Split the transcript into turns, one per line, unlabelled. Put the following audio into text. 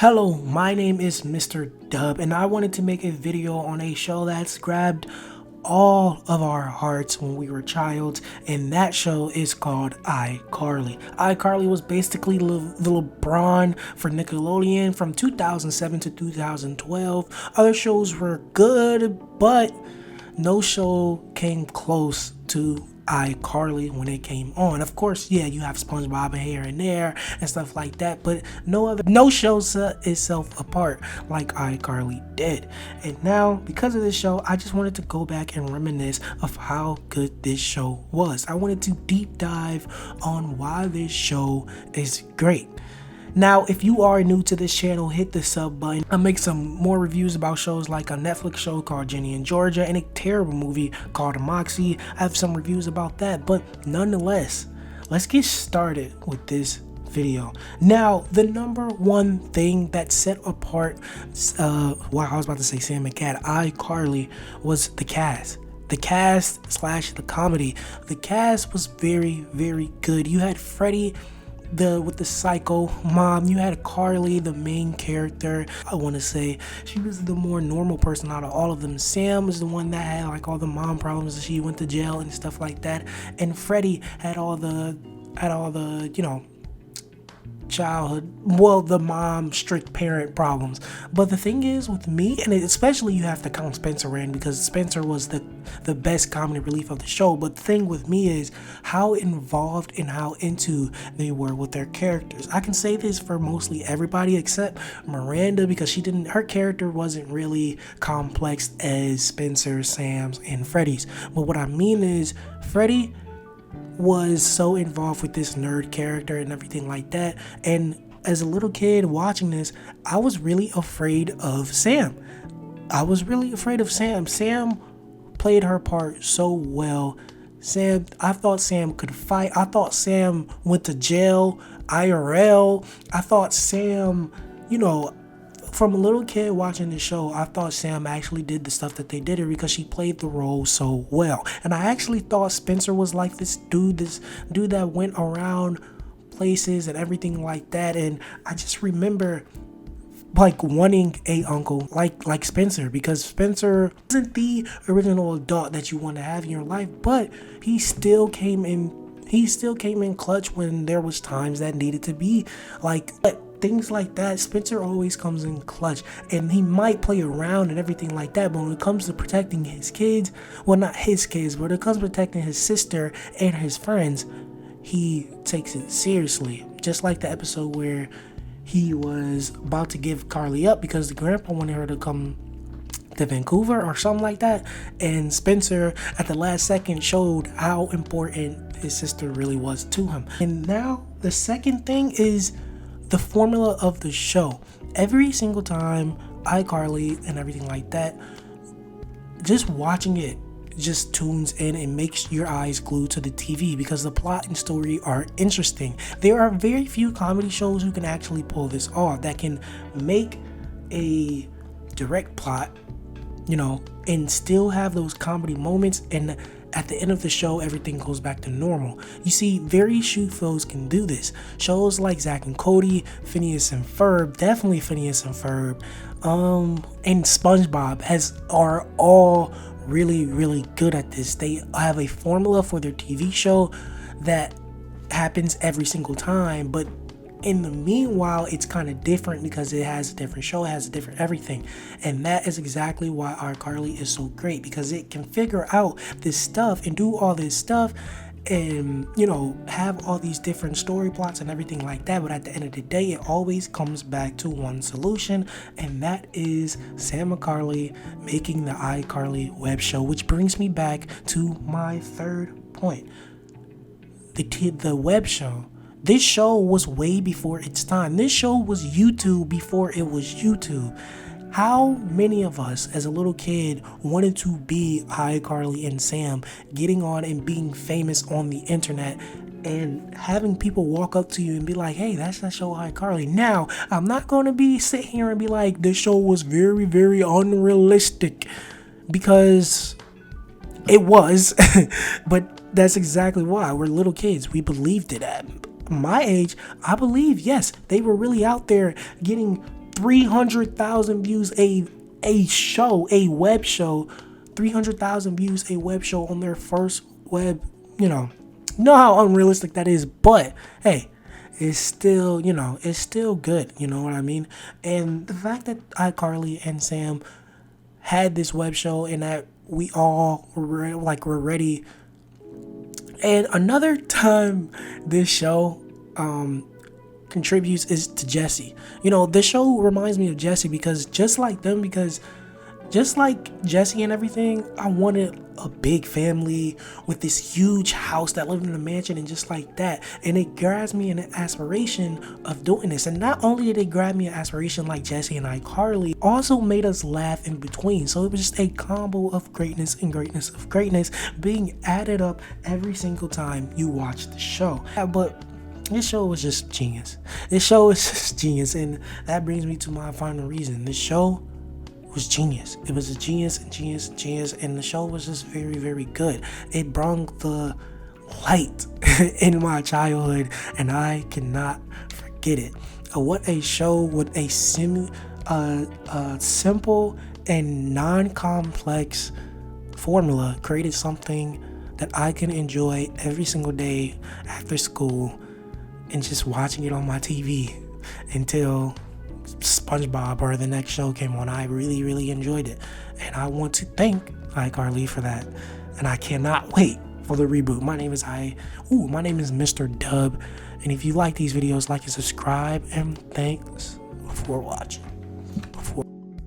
Hello, my name is Mr. Dub, and I wanted to make a video on a show that's grabbed all of our hearts when we were child, and that show is called iCarly. iCarly was basically the LeBron for Nickelodeon from 2007 to 2012. Other shows were good, but no show came close to iCarly when it came on. Of course, yeah, you have SpongeBob and here and there and stuff like that, but no show set itself apart like iCarly did. And now, because of this show, I just wanted to go back and reminisce of how good this show was. I wanted to deep dive on why this show is great. Now, if you are new to this channel, hit the sub button. I make some more reviews about shows like a Netflix show called Ginny and Georgia and a terrible movie called Moxie. I have some reviews about that, but nonetheless, let's get started with this video. Now, the number one thing that set apart, I was about to say Sam and Cat, iCarly, was the cast. The cast / the comedy. The cast was very, very good. You had Freddie with the psycho mom, you had Carly, the main character. I want to say she was the more normal person out of all of them. Sam was the one that had like all the mom problems, she went to jail and stuff like that, and Freddie had all the childhood, the mom strict parent problems. But the thing is with me, and especially you have to count Spencer in, because Spencer was the best comedy relief of the show. But the thing with me is how involved and how into they were with their characters. I can say this for mostly everybody except Miranda, because her character wasn't really complex as Spencer, Sam's, and Freddie's. But what I mean is Freddie was so involved with this nerd character and everything like that, and as a little kid watching this, I was really afraid of Sam. Sam played her part so well. I thought Sam could fight. I thought Sam went to jail IRL. I thought Sam, from a little kid watching the show, I thought Sam actually did the stuff that they did her because she played the role so well. And I actually thought Spencer was like this dude that went around places and everything like that. And I just remember like wanting a uncle like Spencer, because Spencer wasn't the original adult that you want to have in your life, but he still came in clutch when there was times that needed to be like things like that. Spencer always comes in clutch, and he might play around and everything like that, but when it comes to protecting his kids, well, not his kids, but when it comes to protecting his sister and his friends, he takes it seriously. Just like the episode where he was about to give Carly up because the grandpa wanted her to come to Vancouver or something like that, and Spencer at the last second showed how important his sister really was to him. And now the second thing is the formula of the show. Every single time iCarly and everything like that, just watching it just tunes in and makes your eyes glued to the TV because the plot and story are interesting. There are very few comedy shows who can actually pull this off, that can make a direct plot, and still have those comedy moments, and at the end of the show, everything goes back to normal. You see, very few shows can do this. Shows like Zack and Cody, Phineas and Ferb, definitely Phineas and Ferb, and SpongeBob are all really, really good at this. They have a formula for their TV show that happens every single time, but in the meanwhile, it's kind of different because it has a different show, it has a different everything. And that is exactly why iCarly is so great, because it can figure out this stuff and do all this stuff and, have all these different story plots and everything like that. But at the end of the day, it always comes back to one solution, and that is Sam and Carly making the iCarly web show, which brings me back to my third point. The web show. This show was way before its time. This show was YouTube before it was YouTube. How many of us as a little kid wanted to be iCarly and Sam, getting on and being famous on the internet and having people walk up to you and be like, hey, that's that show iCarly. Now, I'm not going to sit here and be like, this show was very, very unrealistic, because it was, but that's exactly why. We're little kids. We believed it. At my age, I believe, yes, they were really out there getting 300,000 views a show, a web show, 300,000 views a web show on their first web, know how unrealistic that is, but hey, it's still, it's still good, you know what I mean? And the fact that iCarly and Sam had this web show and that we all were ready. And another time this show contributes is to Jesse. This show reminds me of Jesse because just like Jesse and everything, I wanted a big family with this huge house that lived in a mansion and just like that. And it grabs me an aspiration of doing this. And not only did it grab me an aspiration like Jesse and iCarly, also made us laugh in between. So it was just a combo of greatness and greatness of greatness being added up every single time you watch the show. But this show was just genius. And that brings me to my final reason. This show was genius. It was a genius, and the show was just very, very good. It brought the light in my childhood, and I cannot forget it. What a show with a simple and non-complex formula created something that I can enjoy every single day after school and just watching it on my TV until SpongeBob or the next show came on. I really, really enjoyed it, and I want to thank iCarly for that, and I cannot wait for the reboot. My name is Mr. Dub, and if you like these videos, like and subscribe, and thanks for watching.